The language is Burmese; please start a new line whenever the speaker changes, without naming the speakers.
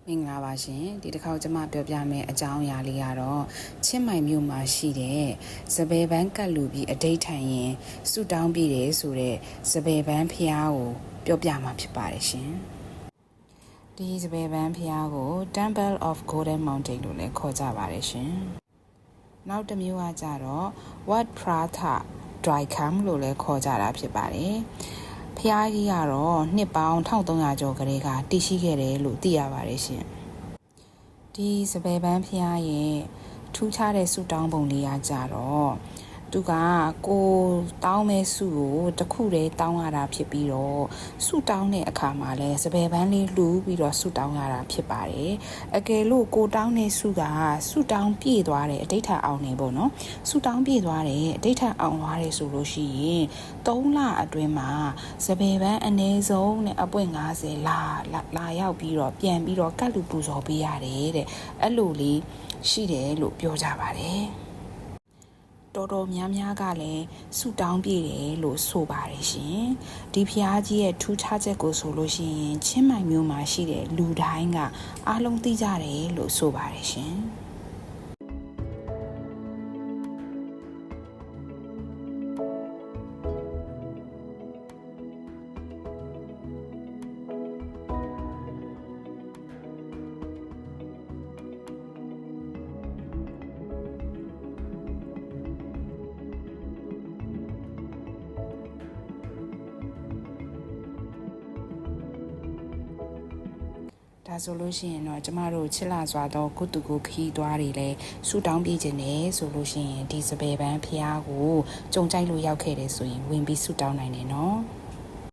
မင်္ဂလာပါရှင်ဒီတစ်ခေါက်ကျွန်မပြောပြမယ့်အကြောင်းအရာလေးကတော့ချင်းမိုင်မြို့မှာရှိတဲ့စပယ်ပန်းကတ်လူပြီးအဓိဋ္ဌာန်ရင်ဆူတောင်းပြတယ်ဆိုတဲ့စပယ်ပန်းဖျားကိုပြောပြမှာဖြစ်ပါတယ်ရှင်ဒီစပယ်ပန်းဖျားကို Temple of Golden Mountain လို့လည်းခေါ်ကြပါတယ်ရှင်နောက်တစ်မျိုးကကြတော့ Wat Pratha Dry Camp လို့လည်းခေါ်ကြတာဖြစ်ပါတယ်ဖျားကြီးကတော့နှစ်ပေါင်း1300ကျော်ကလေးကတည်ရှိခဲ့တယ်လို့သိရပါတယ်ရှင်ဒီစပယ်ပန်းဖျားရဲ့ထူးခြားတဲ့ဆူတောင်းပုံလေးကကြတော့သူကကိုတောင်းမဲ့ဆုကိုတခုတည်းတောင်းရတာဖြစ်ပြီးတော့ဆုတောင်းတဲ့အခါမှာလဲစပယ်ပန်းလေးလှူပြီးတော့ဆုတောင်းရတာဖြစ်ပါတယ်အကယ်လို့ကိုတောင်းတဲ့ဆုကဆုတောင်းပြည့်သွားတယ်အဋ္ဌာအောင်နေပေါ့နော်ဆုတောင်းပြည့်သွားတယ်အဋ္ဌာအောင်သွားတယ်ဆိုလို့ရှိရင်3လအတွင်းမှာစပယ်ပန်းအနည်းဆုံးနဲ့အပွင့်90လာရောက်ပြီးတော့ပြန်ပြီးတော့ကတ်လူပူဇော်ပေးရတယ်တဲ့အဲ့လိုလေးရှိတယ်လို့ပြောကြပါတယ်တော်တော်များများကလည်းဆူတောင်းပြည့်တယ်လို့ဆိုပါတယ်ရှင်ဒီဖျားကြီးရဲ့ထူးခြားချက်ကိုဆိုလို့ရှိရင်ချင်းမိုင်မြို့မှာရှိတဲ့လူတိုင်းကအားလုံးသိကြတယ်လို့ဆိုပါတယ်ရှင်ဒါဆိုလို့ရှိရင်တော့ကျမတို့ချစ်လာစွာတော့ကုတူကိုခီးသွားတွေလဲဆူတောင်းပြခြင်းနဲ့ဆိုလို့ရှိရင်ဒီစပယ်ပန်းဖျားကိုကြုံကြိုက်လို့ရောက်ခဲ့တယ်ဆိုရင်ဝင်ပြီးဆူတောင်းနိုင်တယ်နော်